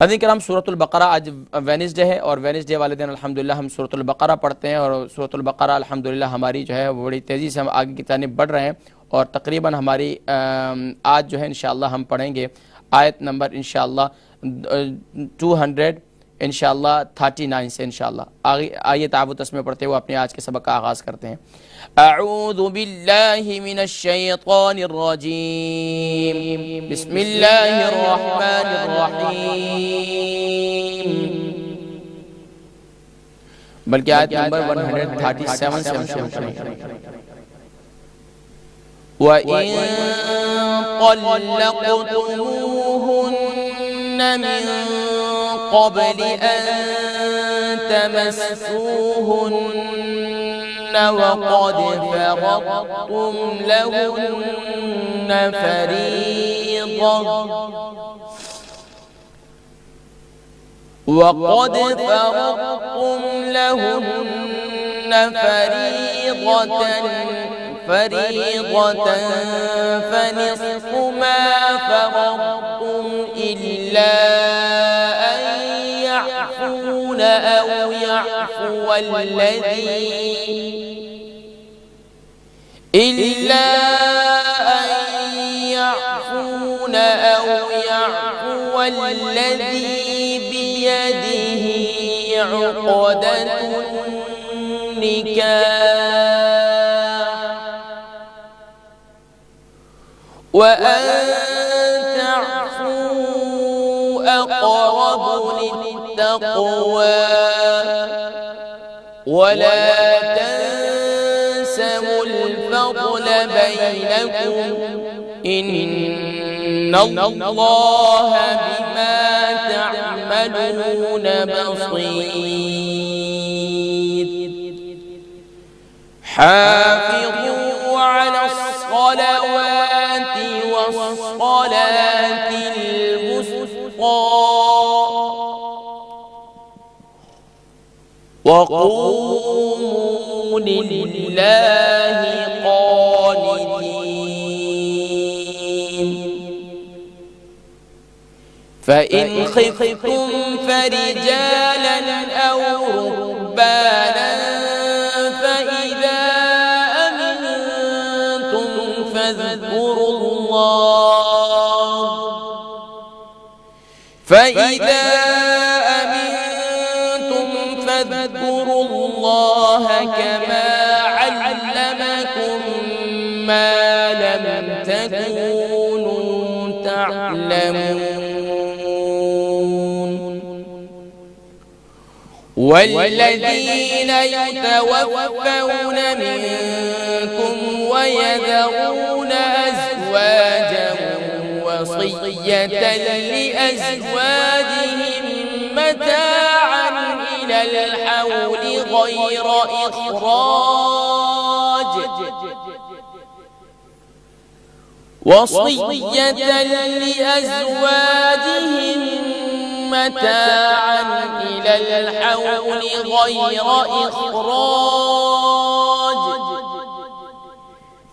नाज़रीन किराम, सूरतुल बक़रा आज वेडनेसडे है और वेडनेसडे वाले दिन अल्हम्दुलिल्लाह हम सूरतुल बक़रा पढ़ते हैं और सूरतुल बक़रा अल्हम्दुलिल्लाह हमारी जो है वो बड़ी तेज़ी से हम आगे की तरफ बढ़ रहे हैं और तकरीबन हमारी आज जो है इंशाअल्लाह हम पढ़ेंगे आयत नंबर इंशाअल्लाह 200 इंशाअल्लाह 39 से इंशाअल्लाह। आगे आइए ताबुत तस्मीह पढ़ते हुए अपने आज के सबक का आगाज़ करते हैं। अऊज़ु बिल्लाहि मिनश शैतानिर रजीम, बिस्मिल्लाहिर रहमानिर रहीम। बल्कि आयत नंबर 137 से हम शुरू करेंगे। व इन तल्लक़तूमुहुन्न मिन क़ब्ल अन तमस्सूहुन्न वक़द फ़रज़्तुम लहुन्न फरीज़ةً فنصف ما فرضتم إلا أن يعفون أو يعفو الذي بيده عقدة النكاح وأن تعفوا أقرب للتقوى ولا تنسوا الفضل بينكم إن الله بما تعملون بصير. حافظوا على الصلوات والصلاة الوسطى وقوموا لله قانتين. فإن خفتم فرجالا أو ركبانا فإذا أمنتم فاذكروا الله كما علمكم ما لم تكونوا تعلمون. والذين يتوفون منكم ويذرون أزواجا وصية لأزواجهم متاعا إلى الحول غير إخراج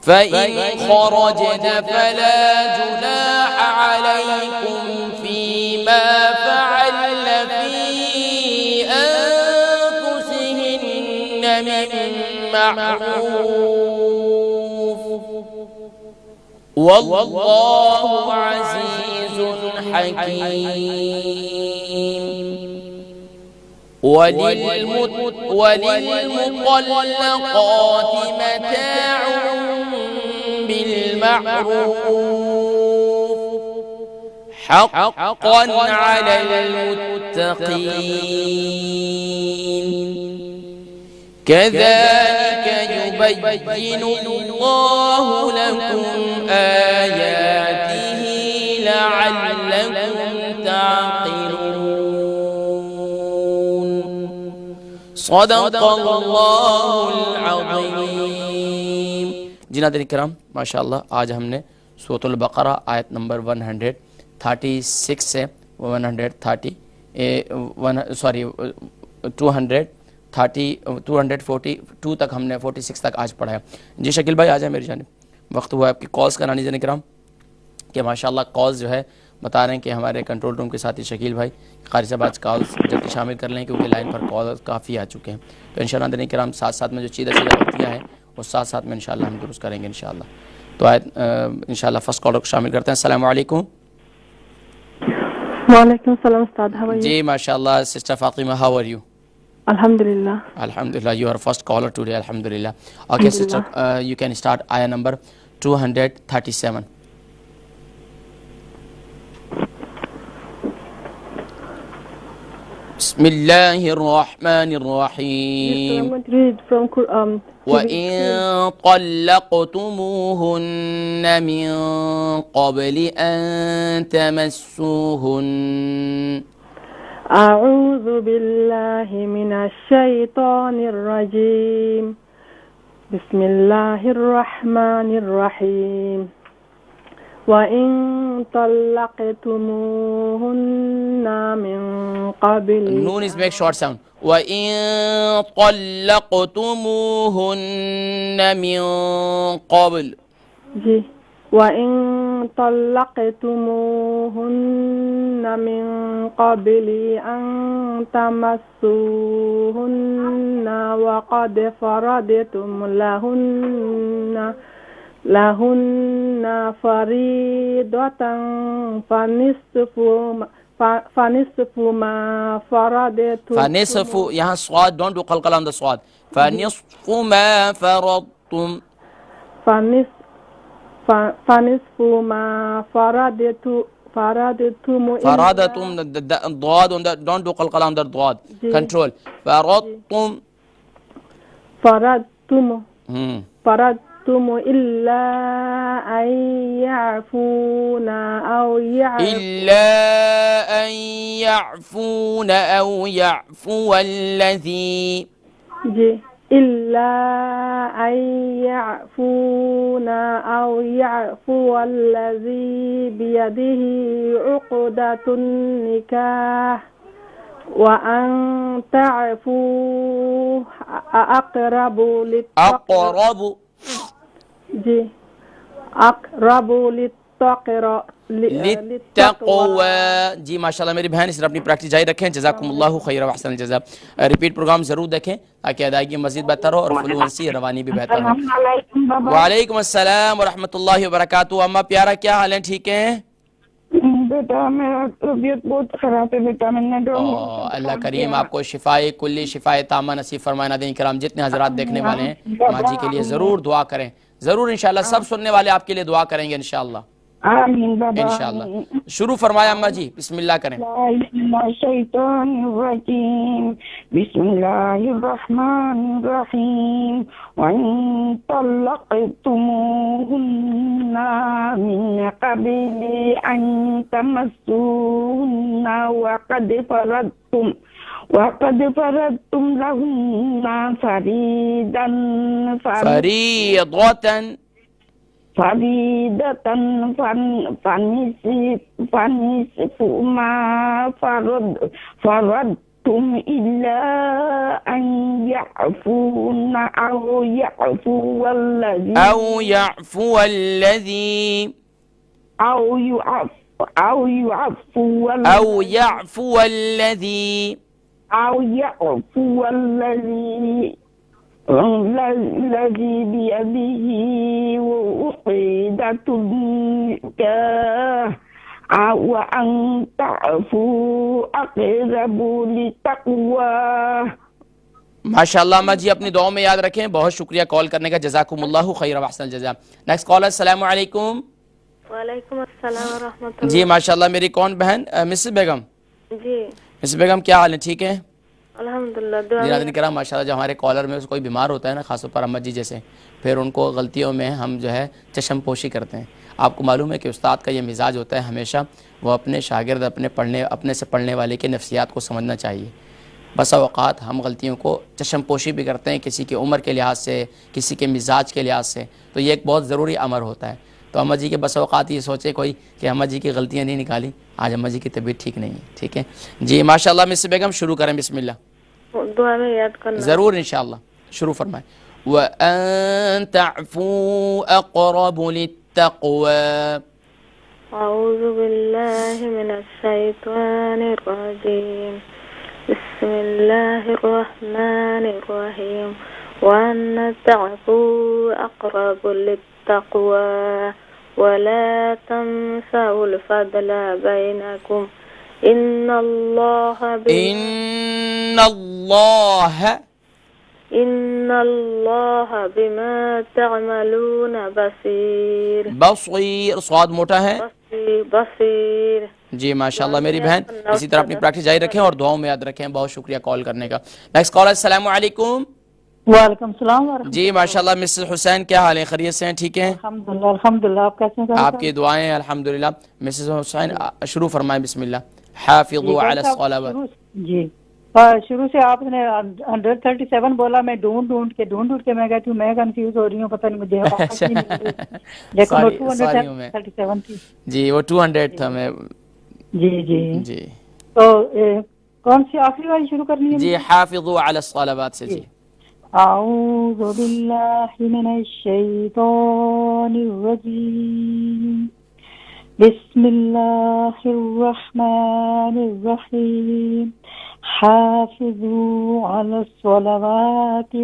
فإن خرجن فلا جناح عليكم فيما فعلن في أنفسهن من معروف والله عزيز حكيم. وللمطلقات متاع بالمعروف حقا على المتقين. كذلك يبين الله لكم آياته لعلكم تعقلون. صدق الله العظيम. जी नाज़रीन किराम, माशाअल्लाह आज हमने सूरतुल बक़रा आयत नंबर 136 से 242 तक हमने 46 तक आज पढ़ा है। जी शकील भाई आ जाए मेरी जानिब, वक्त हुआ है आपकी कॉल्स का। नाज़रीन किराम कि माशाअल्लाह कॉल्स जो है बता रहे हैं कि हमारे कंट्रोल रूम के साथ ही शकील भाई कारी साहब आज कॉल्स जल्दी शामिल कर लें क्योंकि लाइन पर कॉल काफ़ी आ चुके हैं। तो इंशाअल्लाह दिन कराम साथ साथ में जो चीज़ गलतियाँ हैं वो साथ साथ में इंशाअल्लाह हम दुरुस्त करेंगे इंशाअल्लाह। तो आए इंशाअल्लाह फ़र्स्ट कॉलर को शामिल करते हैं। अस्सलाम वालेकुम। वालेकुम सलाम उस्ताद, हाउ आर यू? जी माशाअल्लाह sister Fatima, how are you? Alhamdulillah. Alhamdulillah, you are first caller today. Alhamdulillah. Okay, sister, you can start ayah number 237. Bismillahirrahmanirrahim. I'm going to read from Quran. وإن طلقتموهن من قبل أن تمسوهن أعوذ بالله من الشيطان الرجيم. بسم الله الرحمن الرحيم. وإن طلقتموهن من قبل Noon is make short sound. وإن طلقتموهن من قبل جي. وإن طلقتموهن من قبل أن تمسوهن وقد فرضتم لهن فريضة فنصف ما فرضتم. فنصف यहाँ स्वाद don't do قلقلة on the स्वाद. فنصف ما فرضتم. فنصف ما فرضتم فرضتم ضاد on the don't do قلقلة on the ضاد. Control. فرضتم إلا أن يعفون أو يعفو الذي إلا أن يعفون أو يعفو الذي بيده عقدة النكاح وأن تعفوا أقرب للتقوى. जी माशाल्लाह मेरी बहन इस तरह अपनी प्रैक्टिस जारी रखें। जज़ाकुमुल्लाहु खैरन व अहसन जज़ा। रिपीट प्रोग्राम ज़रूर देखें ताकि अदायगी मज़ीद बेहतर हो और फ्लुएंसी रवानी भी बेहतर हो। वालेकुम अस्सलाम व रहमतुल्लाहि व बरकातुहू। अम्मा प्यारा क्या हाल है, ठीक है? बेटा मेरा तबीयत बहुत खराब है बेटा, मैंने अल्लाह करीम आपको शिफाए कुल्ली शिफाए तामा नसीब फरमाए। नाज़रीन किराम जितने हजरात देखने वाले हैं माँ जी के लिए ज़रूर दुआ करें, ज़रूर इंशाअल्लाह सब सुनने वाले आपके लिए दुआ करेंगे इंशाअल्लाह। आमीन बाबा इंशाअल्लाह। शुरू फरमाया अम्मा जी, बिस्मिल्लाह करें। बिस्मिल्लाहिर्रहमानिर्रहीम। वइन तल्लक़तुमूहुन्ना मिन क़ब्लि अन तमस्सूहुन्ना वक़द फरदतुम लहुन्ना फरीदतन फनिस्फ मा फरदतुम इल्ला अन यअफून अव यअफू वल्लज़ी الذي بيده عقدة النكاح وأن تعفوا أقرب للتقوى। माशाअल्लाह अम्मा जी अपनी दुआओं में याद रखें। बहुत शुक्रिया कॉल करने का, जज़ाकुमुल्लाहु खैरन व अहसन जज़ा। नेक्स्ट कॉलर, अस्सलाम वालेकुम। वालेकुम अस्सलाम व रहमतुल्लाह। जी माशाअल्लाह मेरी कौन बहन मिसेस बेगम। जी मिसेस बेगम क्या हाल है, ठीक है? अल्हम्दुलिल्लाह। माशाल्लाह जो हमारे कॉलर में कोई बीमार होता है ना, खासतौर पर अम्मा जी जैसे, फिर उनको गलतियों में हम जो है चश्म पोशी करते हैं। आपको मालूम है कि उस्ताद का ये मिजाज होता है हमेशा वो अपने शागिर्द अपने से पढ़ने वाले की नफ्सियात को समझना चाहिए। बस औक़ात हम गलतियों को चश्म पोशी भी करते हैं, किसी की उम्र के लिहाज से, किसी के मिजाज के लिहाज से, तो ये एक बहुत ज़रूरी अमर होता है। तो अम्मा जी के बस औक़ात ये सोचे कोई कि अम्मा जी की गलतियाँ नहीं निकाली, आज अम्मा जी की तबीयत ठीक नहीं है, ठीक है जी माशाअल्लाह। मिस बेगम शुरू करें, बिस्मिल्लाह। दुआ में याद करना ज़रूर इंशाअल्लाह, शुरू फरमाएं। व अन तअफू अक़रबु लित्तक़वा अऊज़ु बिल्लाहि मिनश शैतानिर रजीम बिस्मिल्लाहिर रहमानिर रहीम वअन तअफू अक़रबु लित्तक़वा वला तंसउल फदला बैनकुम इन्नल्लाह बिमा तअमलून बसीर। बसीर, स्वाद मोटा है। बसीर। जी माशाल्लाह मेरी बहन, इसी तरह अपनी प्रैक्टिस जारी रखें और दुआओं में याद रखें। बहुत शुक्रिया कॉल करने का। नेक्स्ट कॉल, अस्सलाम वालेकुम। वालेकुम सलाम। जी माशाल्लाह मिसेस हुसैन, क्या हाल है? खैरियत से हैं? ठीक हैं? अल्हम्दुलिल्लाह अल्हम्दुलिल्लाह। आप कैसे हैं? आपकी दुआएं अल्हम्दुलिल्लाह। मिसेस हुसैन शुरू फरमाएं, बिस्मिल्लाह। हाफिज़ू अला सलावत। जी शुरू से आपने 137 बोला, मैं ढूंढ के मैं कहती हूँ, मैं कंफ्यूज हो रही हूँ, पता नहीं मुझे देखो 237 थी जी, वो 200 था। मैं जी तो कौन सी आखिरी वाली शुरू करनी है? जी हाफिज़ू अला सलावत से। जी अऊज़ु बिल्लाहि मिनश शैतानिर रजीम बिस्मिल्लाहिर रहमानिर रहीम हाफिज़ू अलस सलावाति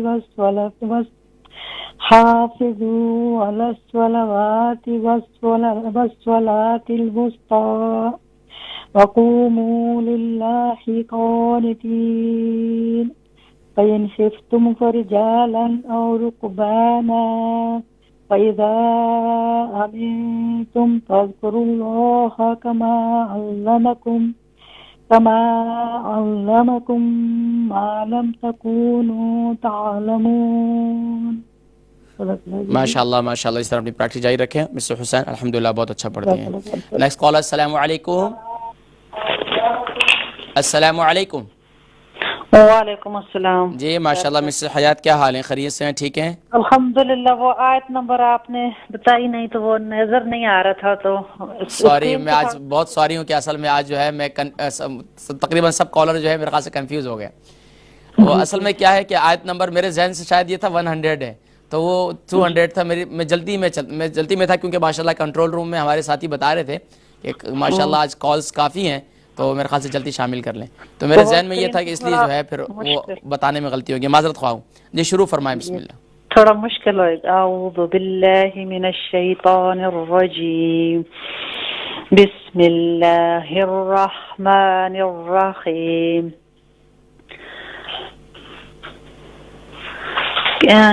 वस्सलातिल वुस्ता वक़ूमू लिल्लाहि क़ानितीन फ़इन खिफ़्तुम फ़रिजालन औ रुकबाना फ़इज़ा अमिनतुम फ़ज़्कुरुल्लाहा कमा अल्लमकुम मा लम तकूनू तअलमून। माशाल्लाह माशाल्लाह। इस तरह अपनी प्रैक्टिस जारी रखें मिसेस हुसैन, अल्हम्दुलिल्लाह बहुत अच्छा पढ़ती हैं। नेक्स्ट कॉल, अस्सलाम वालेकुम। अस्सलाम वालेकुम। वालेकुम अस्सलाम। जी माशाल्लाह मिसेस हयात, क्या हाल है? खैरियत से हैं? ठीक हैं? अल्हम्दुलिल्लाह। वो आयत नंबर आपने बताई नहीं तो वो नजर नहीं आ रहा था, तो सॉरी, मैं आज बहुत सॉरी हूँ कि असल में आज जो है मैं तकरीबन सब कॉलर जो है मेरे ख्याल से कंफ्यूज हो गए। वो असल में क्या है कि आयत नंबर मेरे जहन से शायद ये था 100 है, तो वो 200 था। मैं जल्दी में था, क्योंकि माशाल्लाह कंट्रोल रूम में हमारे साथी बता रहे थे कि माशाल्लाह आज कॉल्स काफ़ी हैं, तो मेरे ख्याल से जल्दी शामिल कर लें। तो मेरे जहन में ये था कि इसलिए जो है फिर वो बताने में गलती होगी, माजरत ख्वाह हूँ। जी शुरू फरमाएं, बिस्मिल्लाह। थोड़ा मुश्किल होगा। अऊज़ु बिल्लाहि मिनश शैतानिर रजीम बिस्मिल्लाहिर रहमानिर रहीम।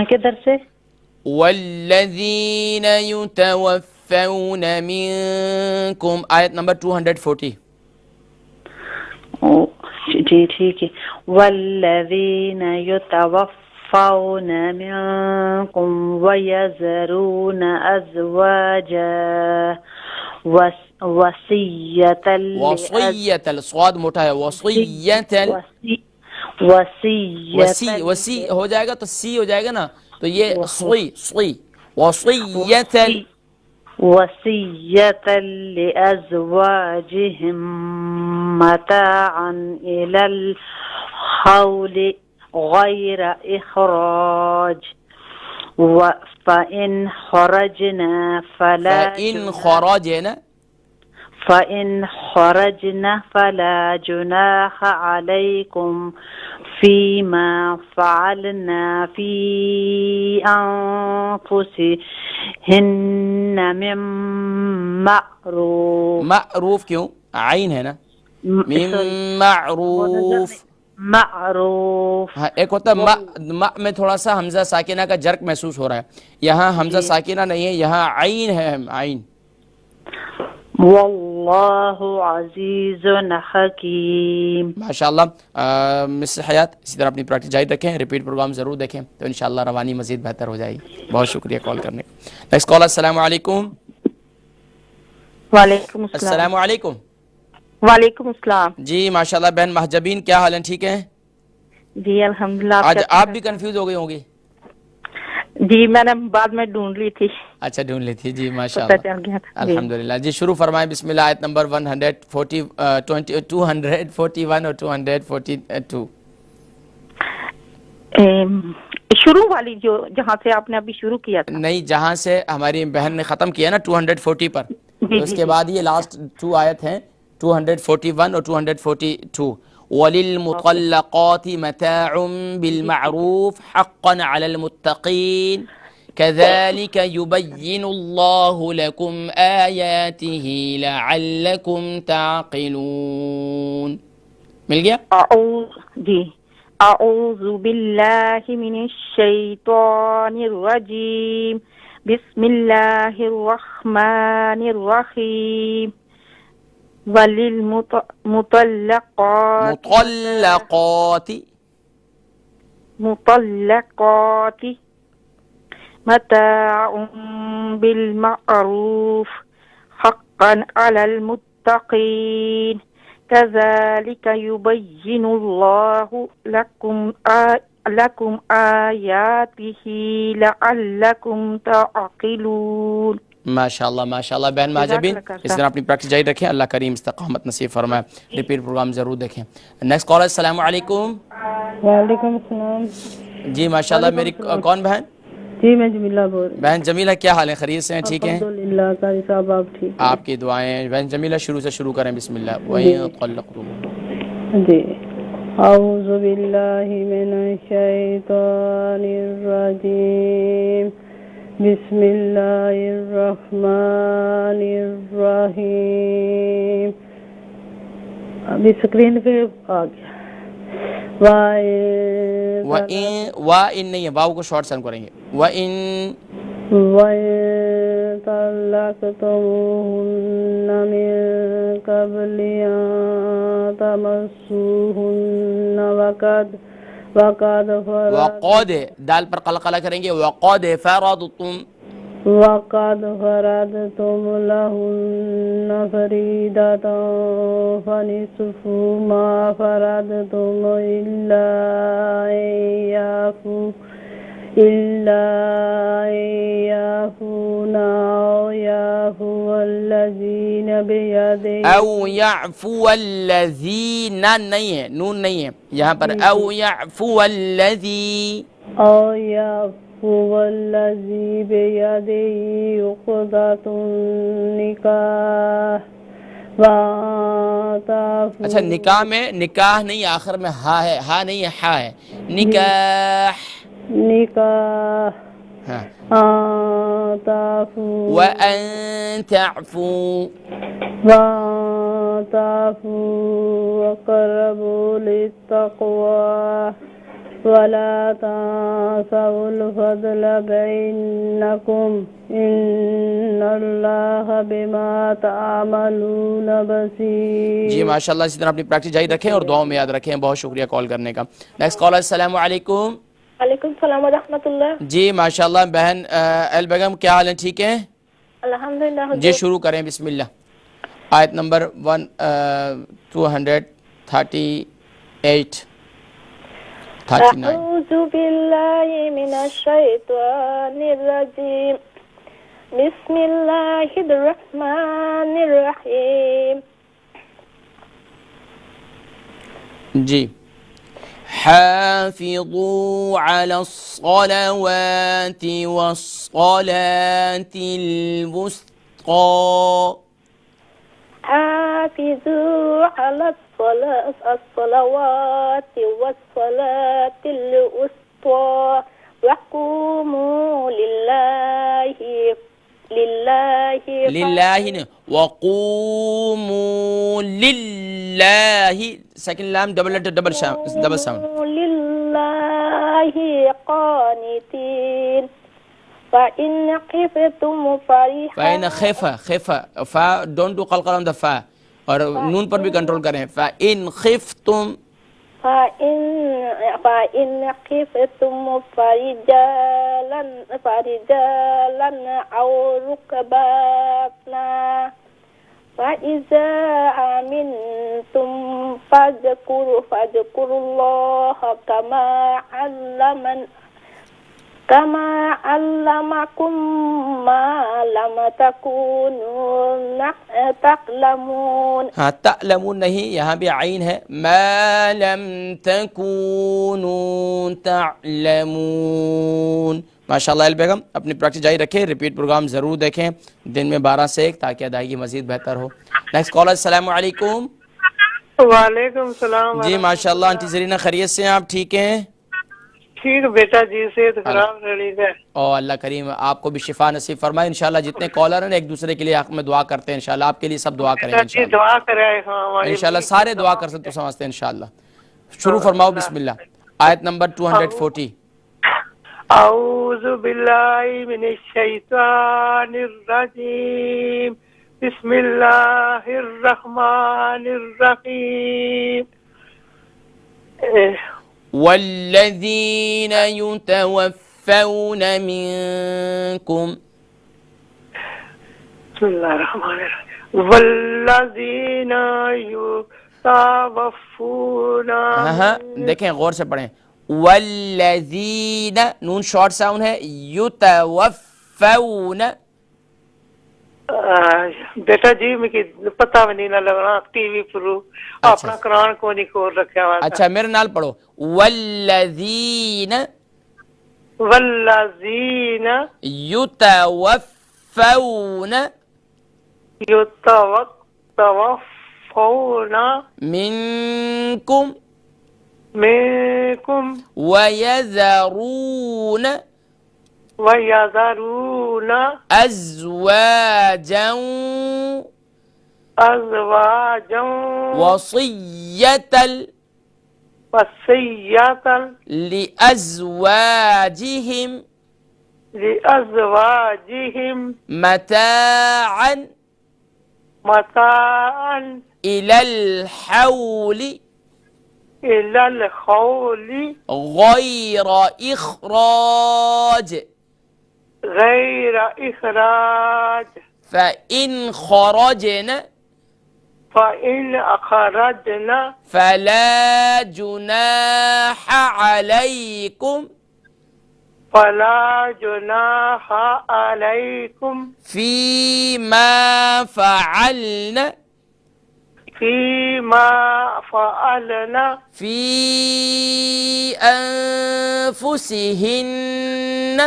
किधर से? वल्लज़ीन युतवफ़्फ़ौन मिनकुम, आयत नंबर 240। जी ठीक है। वल्लज़ीन युतवफ़्फ़ौन मिनकुम वयज़रून अज़वाजा वसियतल, स्वाद मोटा है, वसियतल वसी हो जाएगा तो सी हो जाएगा ना, तो ये वसियतल लिअज़वाजिहिम मताअन इलल हौलि गैर इखराज फ़इन खरजना फला जुनाह अलैकुम फीमा फ़अलना फ़ी अनफुसिहिन्ना मिन मअरूफ। क्यों आइन है ना, मिन मअरूफ। हाँ, एक होता है मा में थोड़ा सा हमजा साकिना का जर्क महसूस हो रहा है, यहाँ हमजा साकिना नहीं है, यहाँ आइन है, आइन। वल्लाहु अज़ीज़ुन हकीम। माशाअल्लाह मिस हयात, इसी तरह अपनी प्रैक्टिस जारी रखें, रिपीट प्रोग्राम जरूर देखें, तो इंशाअल्लाह रवानी मजीद बेहतर हो जाएगी। बहुत शुक्रिया कॉल करने का। नेक्स्ट कॉल, अस्सलाम वालेकुम। वालेकुम अस्सलाम। अस्सलाम वालेकुम। वालेकुम अस्सलाम। जी माशाअल्लाह बहन महजबीन, क्या हाल है? ठीक है जी अल्हम्दुलिल्लाह। आज आप भी कंफ्यूज हो गई होंगी। जी मैंने बाद में ढूंढ ली थी। अच्छा ढूंढ ली थी। जी माशाअल्लाह अल्हम्दुलिल्लाह। जी शुरू फरमाएं, बिस्मिल्लाह। आयत नंबर 241 और 242। शुरू वाली जो जहाँ से आपने अभी शुरू किया था? नहीं, जहाँ से हमारी बहन ने खत्म किया ना 240 पर, जी, उसके जी। बाद ये लास्ट 2 आयत हैं 241 और 242। वलिल मुतल्लक़ाति मताउम बिल मारूफ हक़्क़न अलल मुत्तक़ीन कज़ालिक युबय्यिनुल्लाहु लकुम आयातिही लअल्लकुम ताक़िलून। मिल गया? जी। अऊज़ु बिल्लाहि मिनश शैतानिर रजीम। बिस्मिल्लाहिर रहमानिर रहीम। वलिल मुतल्लक़ाति मताउम बिल मारूफ हक़्क़न अलल मुत्तक़ीन कज़ालिक युबय्यिनुल्लाहु लकुम आयातिही लअल्लकुम ताक़िलून। माशाल्लाह माशाल्लाह। बहन माजबीन, इस तरह अपनी प्रैक्टिस जारी रखें। अल्लाह करीम इस्तिक़ामत नसीब फरमाए। रिपीट प्रोग्राम ज़रूर देखें। नेक्स्ट कॉलर, अस्सलाम वालेकुम। वालेकुम सलाम। जी माशाल्लाह। मेरी कौन बहन? जी मैं जमीला बोल रही हूँ। बहन जमीला, क्या हाल है? खैरियत से हैं? ठीक हैं? अल्हम्दुलिल्लाह कारी साहब आप ठीक हैं? आपकी दुआएं। बहन जमीला शुरू से शुरू करें। बिस्मिल्लाह। जी वहीं तल्लक़तुम। जी। औज़ु बिल्लाहि मिनश शैतानिर रजीम। बिस्मिल्लाहिर रहमानिर रहीम। अभी स्क्रीन पे आ गया। वा इन नहीं है, वाव को शॉर्ट साउंड करेंगे। व इन तल्लक़तमुहुन्ना मिन क़ब्लि अन तमस्सूहुन्ना वक़द वक़द, दाल पर क़लक़ला करेंगे। वक़द फ़रदतुम लहुन्ना फ़रीदतन फ़निस्फ़ु मा फ़रदतुम इल्ला याफ़ूना औ याफ़ुवल्लज़ीना नहीं है, नून नहीं है यहाँ पर। औ याफ़ुवल्लज़ी बियदिही उक़दतुन निकाह। अच्छा, निकाह में निकाह नहीं, आखिर में हा है, हा नहीं है, हा है। निकाह हाँ। व अन तअफ़ू वक़रबू लित्तक़वा वला तंसउल फ़ज़ल बैनकुम इन्नल्लाह बिमा तअमलून बसीर। जी माशाल्लाह। इसी तरह अपनी प्रैक्टिस जारी रखें और दुआओं में याद रखें। बहुत शुक्रिया कॉल करने का। नेक्स्ट कॉलर, अस्सलाम वालेकुम। वालेकुम सलाम व रहमतुल्लाह। जी माशाल्लाह। बहन अल बेगम, क्या हाल है? ठीक है? अल्हम्दुलिल्लाह। जी शुरू करें। बिस्मिल्लाह। आयत नंबर 238 39। अऊज़ु बिल्लाहि मिनश शैतानिर रजीम। बिस्मिल्लाहिर रहमानिर रहीम। जी। हाफ़िज़ू अलस्सलावाति वस्सलातिल वुस्ता। हाफ़िज़ू अलस्सलावाति वस्सलातिल वुस्ता वक़ूमू लिल्लाहि ने वक़ूमू लिल्लाहि, सेकंड लाम डबल लेटर डबल साउंड। लिल्लाहि क़ानितीन। फ़इन ख़िफ़्तुम फ़इन ख़िफ़ा फ़ा डोंट डू क़लक़ला ऑन द फ़ा, और नून पर भी कंट्रोल करें। फ़इन ख़िफ़्तुम फ़इन ख़िफ़्तुम फ़रिजालन औ रुकबाना फ़इज़ा अमिनतुम फ़ज़कुरुल्लाह कमा अल्लमकुम मा लम तकूनू तअलमून। हाँ, तअलमून नहीं, यहाँ भी आइन है। मा लम तकूनू तअलमून। माशाल्लाह अल बेगम, अपनी प्रैक्टिस जारी रखें, रिपीट प्रोग्राम ज़रूर देखें दिन में 12 से 1 ताकि अदायगी मज़ीद बेहतर हो। नेक्स्ट कॉलर, अस्सलाम वालेकुम। वालेकुम सलाम। जी माशाल्लाह आंटी जरीना खैरियत से हैं आप? ठीक हैं? ठीक बेटा जी, सेहत खराब रही है। और अल्लाह करीम आपको भी शिफा नसीब फरमाए। इंशाल्लाह जितने कॉलर हैं एक दूसरे के लिए हक में दुआ करते हैं, इंशाल्लाह आपके लिए सब दुआ करेंगे इंशाल्लाह। दुआ करे, हाँ इंशाल्लाह सारे दुआ कर सकते समझते हैं इंशाल्लाह। शुरू फरमाओ बिस्मिल्लाह, आयत नंबर 240। औज़ु बिल्लाहि मिनश शैतानिर रजीम, बिस्मिल्लाहिर रहमानिर रहीम। वल्लज़ीन युतवफ़्फ़ौन मिनकुम, वल्लज़ीन युतवफ़्फ़ून। हाँ देखें गौर से पढ़ें, वल्लज़ीन नून शॉर्ट साउंड है, युतवफ़्फ़ौन। बेटा जी मुझे पता भी नहीं लगना, टीवी पर अपना कुरान को नहीं खोल रखा हुआ। अच्छा मेरे नाल पढ़ो, वल्लज़ीन वल्लज़ीन युतवफ़्फ़ौन युतवफ़्फ़ौन मिनकुम मिनकुम वयज़रून वयज़रून अज़वाजन अज़वाजन वसिय्यतन वसिय्यतन लिअज़वाजिहिम लिअज़वाजिहिम मताअन मताअन इलल हौली इलल खौली गैर इखराज गैर इखराज फ़इन खरजन फ़इन अखरजना फला जुनाह अलैकुम फला जुनाह अलैकुम फीमा फ़अल्न फीमा फ़अलना फी अनफुसिहिन्न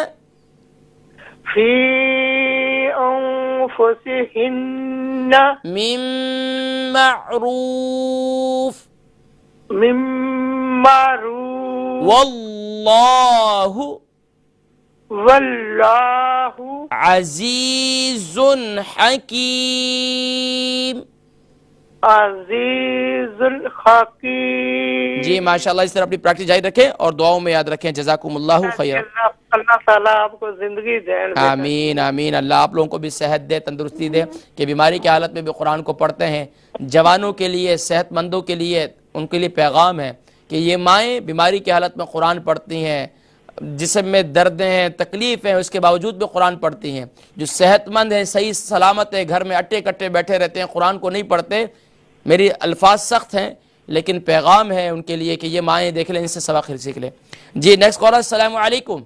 फी अनफुसिहिन्न मिन मअरूफ मिन मअरूफ वल्लाहु वल्लाहु अज़ीज़ुन हकीम। अज़ीज़ुल हकीम। जी माशाल्लाह, इस तरह अपनी प्रैक्टिस जारी रखें और दुआओं में याद रखें। जज़ाकुमुल्लाहु खैरन। अल्लाह ताला आपको जिंदगी दे। आमीन आमीन। अल्लाह आप लोगों को भी सेहत दे, तंदुरुस्ती दे कि बीमारी की हालत में भी कुरान को पढ़ते हैं। जवानों के लिए, सेहतमंदों के लिए, उनके लिए पैगाम है कि ये माएँ बीमारी की हालत में कुरान पढ़ती हैं, जिस्म में दर्द हैं, तकलीफ़ हैं, उसके बावजूद भी कुरान पढ़ती हैं। जो सेहतमंद है, सही सलामत है, घर में अट्टे कट्टे बैठे रहते हैं, कुरान को नहीं पढ़ते, मेरी अल्फाज सख्त हैं लेकिन पैगाम है उनके लिए कि ये माएँ देख लें, इनसे सबक सीख लें। जी नेक्स्ट कॉलर, अस्सलाम वालेकुम।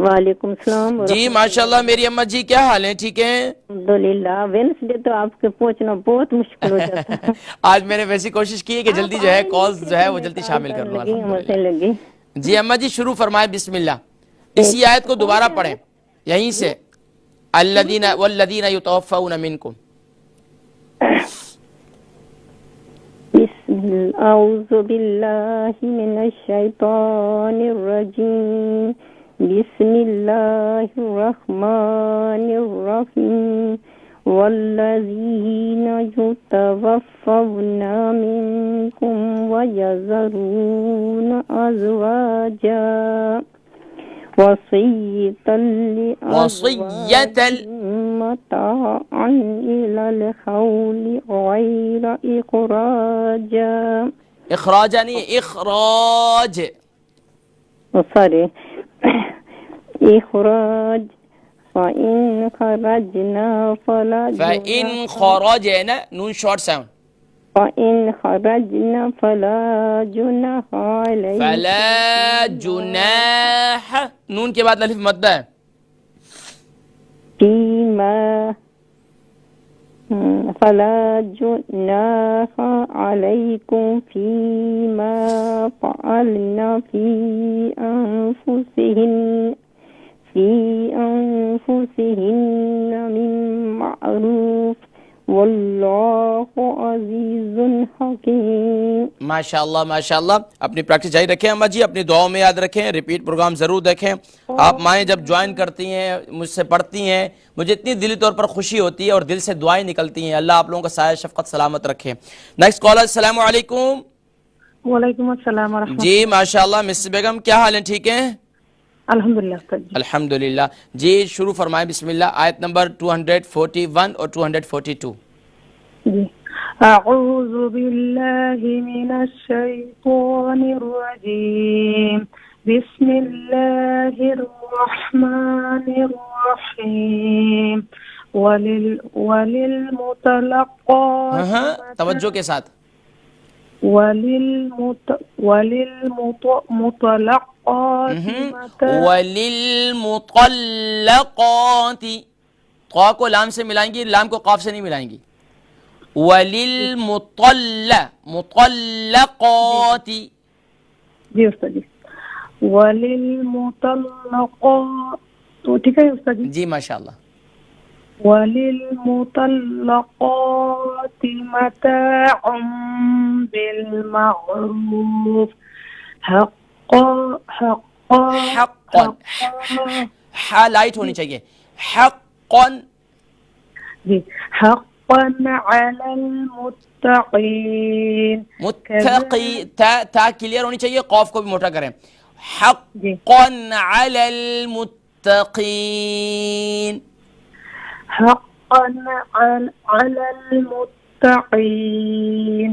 वालेकुम सलाम। जी माशाल्लाह मेरी अम्मा जी क्या हाल है? ठीक है अल्हम्दुलिल्लाह। वेडनेसडे तो आपके पहुंचना बहुत मुश्किल हो जाता है। आज मैंने वैसी कोशिश की है कि जल्दी जो है कॉल्स जो है वो जल्दी शामिल कर लूँ। लगी। जी अम्मा जी शुरू फरमाए बिस्मिल्लाह। इसी आयत को दोबारा पढ़ें यहीं से, अल्लज़ीना वल्लज़ीना युतवफ़्फ़ौना मिनकुम। औज़ु बिल्लाहि मिनश शैतानिर रजीम, बिस्मिल्लाहिर रहमानिर रहीम। वल्लज़ीना युतवफ़्फ़ौना मिनकुम वयज़रूना अज़वाजा वसिय्यतन मताअन इलल खौली गैर इखराज। इखराज नहीं, इखराज। सॉरी, इखराज। फ़इन खरजना फला नून शॉर्ट साउंड, फ़इन खरजना फला जुनाह अलैकुम। फला जुनाह, नून के बाद अलिफ मद्दा है। फीमा फला जुनाह अलैकुम फीमा फ़अलना फी अनफुसिहिन في أنفسهن من معروف والله عزيز حكيم। माशाअल्लाह माशाअल्लाह। अपनी प्रैक्टिस जारी रखें अम्मा जी, अपनी दुआओं में याद रखें, रिपीट प्रोग्राम जरूर देखें। आप माएँ जब ज्वाइन करती हैं, मुझसे पढ़ती हैं, मुझे इतनी दिली तौर पर खुशी होती है और दिल से दुआएं निकलती हैं। अल्लाह आप लोगों का साया शफकत सलामत रखे। नेक्स्ट कॉलर, अस्सलाम वालेकुम। वालेकुम अस्सलाम व जी माशाअल्लाह। मिस बेगम क्या हाल है, ठीक है? अल्हम्दुलिल्लाह सर जी। अल्हम्दुलिल्लाह जी। शुरू फरमाएं बिस्मिल्लाह। आयत नंबर 241 और 242। जी। अऊज़ु बिल्लाहि मिनश शैतानिर रजीम। बिस्मिल्लाहिर रहमानिर रहीम। वलिल मुतलक्कात, तवज्जो के साथ। वलिल मुतल्लक़ाति, क़ा को लाम से मिलाएंगी, लाम को क़ाफ से नहीं मिलाएंगी। वलिल मुतल्लक़ाति। जी उस्ताद जी। वलिल मुतल्लक़ात, तो ठीक है उस्ताद जी। जी माशाअल्लाह। वलिल मुतल्लक़ाति मताउम बिल मारूफ हक़्क़न, हा लाइट होनी चाहिए। हक़्क़न जी। हक़्क़न अलल मुत्तक़ीन। मुत्तक़ी, ता क्लियर होनी चाहिए, क़ाफ को भी मोटा करें। हक़्क़न अलल मुत्तक़ीन। हक़्क़न अलल मुत्तक़ीन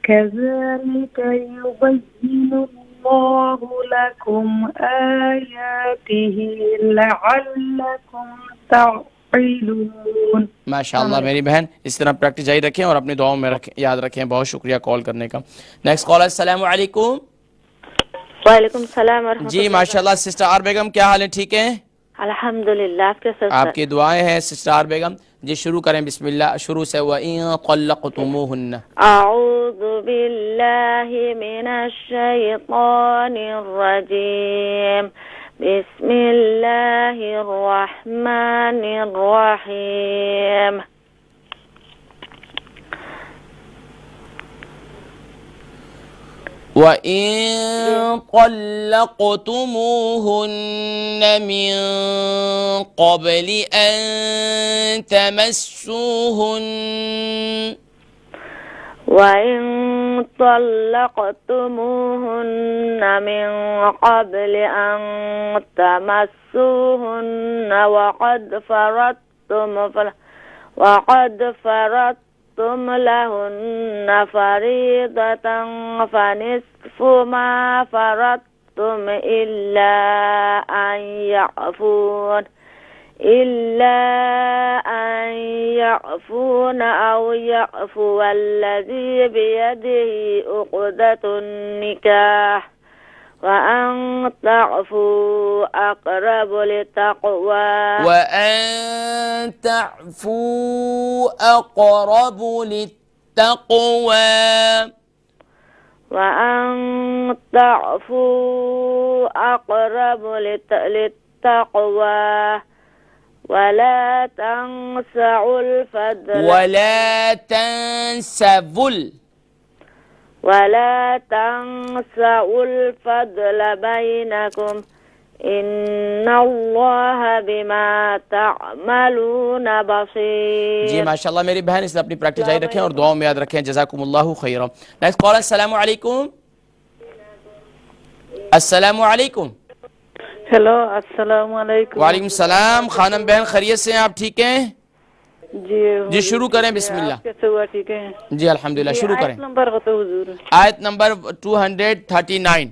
कज़ालिका युबय्यिनुल्लाहु लकुम आयातिही लअल्लकुम तअक़िलून। माशाअल्लाह मेरी बहन, इस तरह प्रैक्टिस जारी रखें और अपनी दुआओं में याद रखें। बहुत शुक्रिया कॉल करने का। नेक्स्ट कॉल, अस्सलाम वालेकुम। वालेकुम सलाम व रहमतुल्लाह। जी माशाअल्लाह। सिस्टर आर बेगम क्या हाल है, ठीक है? अल्हम्दुलिल्लाह। आपकी दुआएं हैं सिस्टर आर बेगम जी। शुरू करें बिस्मिल्लाह, शुरू से। व इन तल्लक़तुमूहुन्ना, अऊज़ु बिल्लाहि मिनश शैतानिर रजीम। बिस्मिल्लाहिर रहमानिर रहीम। व इन तल्लक़तुमूहुन्ना मिन क़ब्लि अन तमस्सूहुन्न, وإن طلقتموهن من قبل أن تمسوهن وقد فرضتم لهن فريضة فنصف ما فرضتم إلا أن يعفون أو يعفو الذي بيده عقدة النكاح وأن تعفوا أقرب للتقوى ولا تنسوا الفضل بينكم إن الله بما تعملون بصيर। जी माशाअल्लाह मेरी बहन, इसलिए अपनी प्रैक्टिस जारी रखें और दुआओं में याद रखें। जज़ाकुमुल्लाहु खैरा। नेक्स्ट कॉल, अस्सलामु अलैकुम। अस्सलामु अलैकुम। हेलो अस्सलाम वालेकुम। वालेकुम सलाम। खानम बहन खैरियत से हैं आप, ठीक हैं? जी शुरू करें बिस्मिल्लाह। कैसे हुआ, ठीक है? जी अल्हम्दुलिल्लाह। शुरू करें। नंबर बताओ हुजूर। आयत नंबर 239।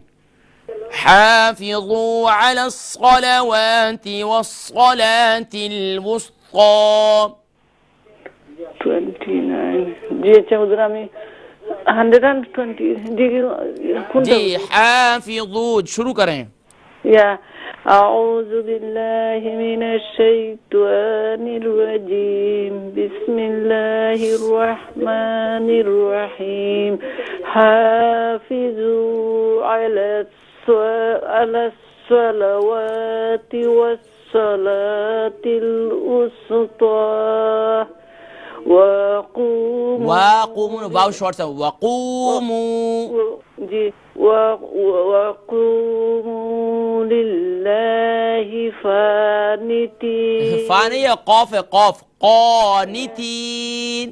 हाफिज़ू अलस्सलावाति वस्सलातिल वुस्ता। 29 जी। अच्छा हुजूर, আমি 120 जी हाफिज़ू शुरू करें। या أعوذ بالله من الشيطان الرجيم بسم الله الرحمن الرحيم حافظوا على الصلوات الصلاة الوسطى وقوموا वाव शॉर्ट से वक़ूमू जी वक़ूमू लिल्लाहि फ़ानितीन फानी या कौफ है कौफ क़ानितीन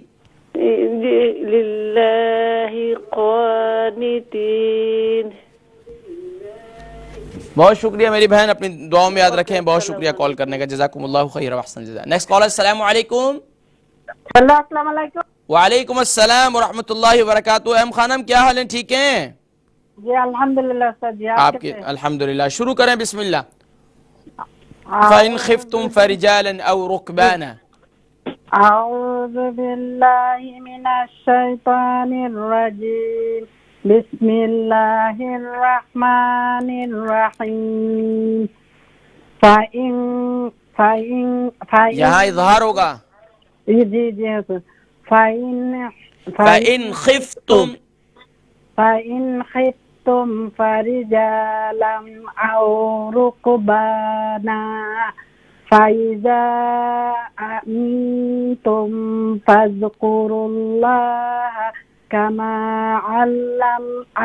लिल्लाहि क़ानितीन। बहुत शुक्रिया मेरी बहन, अपनी दुआओं में याद रखें। बहुत शुक्रिया कॉल करने का, जज़ाकुमुल्लाहु खैर व अहसन जज़ा। नेक्स्ट कॉलर, अस्सलामु अलैकुम। वालेकुम अस्सलाम व रहमतुल्लाहि व बरकातुहू। एम खानम, क्या हाल है? ठीक हैं जी अल्हम्दुलिल्लाह सर जी। आपके? अल्हम्दुलिल्लाह। शुरू करें, बिस्मिल्लाह। फ़इन खिफ्तुम फरिजालन औ रुकबाना। अऊज़ु बिल्लाहि मिनश शैतानिर रजीम। बिस्मिल्लाहिर रहमानिर रहीम। यहाँ इजहार होगा। जी जी फ़इन खिफ्तुम फरिजालन औ रुकबाना फ़इज़ा अमिनतुम फ़ज़्कुरुल्लाह कमा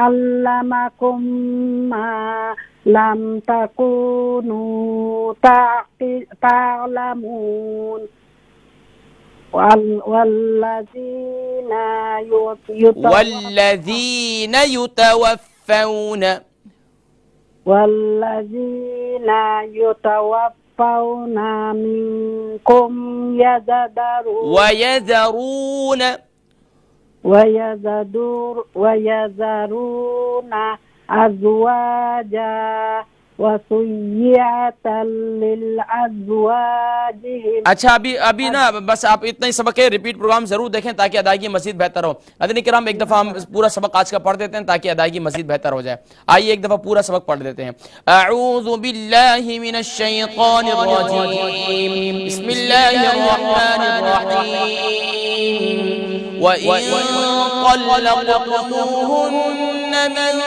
अल्लमकुम मा लम तकुनू ता'लमून वल्लज़ीना युतवफ़्फ़ौना मिनकुम वयज़रूना अज़वाजा वसुय्यतल लिलअज़वाजिहिम। अच्छा, अभी ना बस आप इतना ही सबक है, रिपीट प्रोग्राम जरूर देखें ताकि अदायगी मजीद बेहतर हो। नाज़रीन किराम, एक दफा हम पूरा सबक आज का पढ़ देते हैं ताकि अदायगी मजीद बेहतर हो जाए। आइए एक दफा पूरा सबक पढ़ देते हैं। अऊज़ु बिल्लाहि मिनश शैतानिर रजीम। बिस्मिल्लाहिर रहमानिर रहीम। व इन तल्लक़तूहुन्न मिन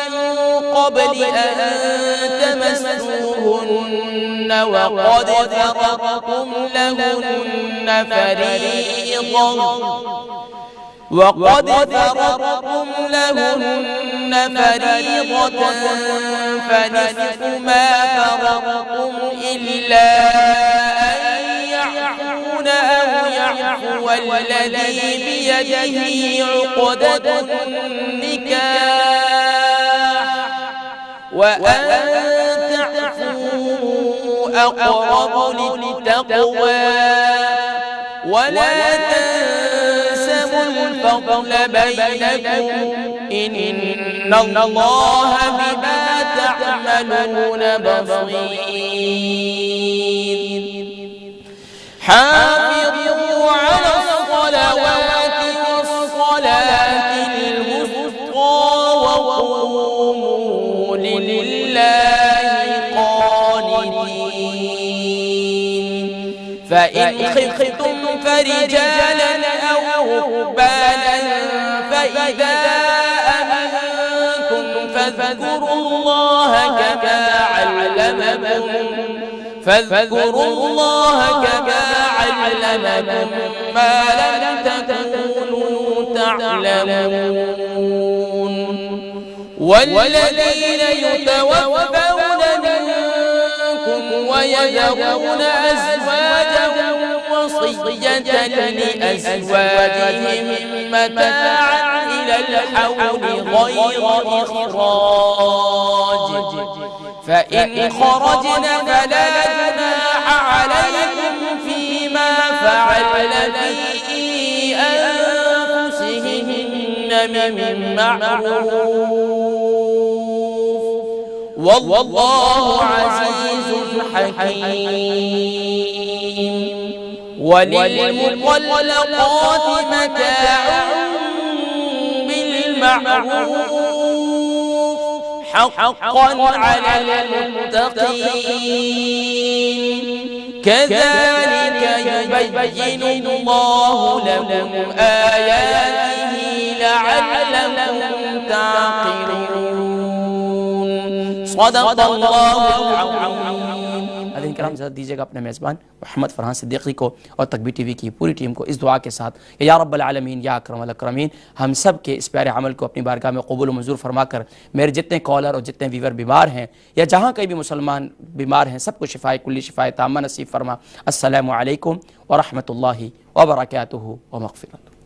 क़ब्लि अन तमस्सूहुन्न वक़द फ़रضتم لهن فريضة فنصف ما فرضتم إلا أن يعفون أو يعفو الذي بيده عقدة النكاح وأن تعفوا أقرب للتقوى ولا تنسوا الفضل بينكم إن الله بما تعملون بصير. حافظوا على الصلوات والصلاة الوسطى وقوموا لله قانتين. فإن خفتم فرجالا أو ركبانا فإذا أمنتم فاذكروا الله كما علمكم ما لم تكونوا تعلمون. والذين يتوفون منكم ويذرون أزواجا وصية لأزواجهم متاعا إلى الحول غير إخراج فإن خرجن فلا جناح عليكم فيما فعلن في أنفسهن من معروف والله عزيز حكيم. وللمطلقات متاع بالمعروف حقا على المتقين. كذلك يبين الله لكم آياته لعلكم تعقلون. صدق الله العظيم. नाज़रीन किराम इजाज़त दीजिएगा अपने मेज़बान मोहम्मद फरहान सिद्दीकी को और तकबीर टीवी की पूरी टीम को इस दुआ के साथ या रब्बल आलमीन या अकरमल अकरमीन हम सब के इस प्यारे अमल को अपनी बारगाह में कबूल मंजूर फरमाकर मेरे जितने कॉलर और जितने व्यूवर बीमार हैं या जहाँ कहीं भी मुसलमान बीमार हैं सबको शिफाए कुल्ली शिफाए ताम्मा नसीब फरमा। अस्सलामु अलैकुम व रहमतुल्लाहि व बरकातुहू व मग़फ़िरतुहू।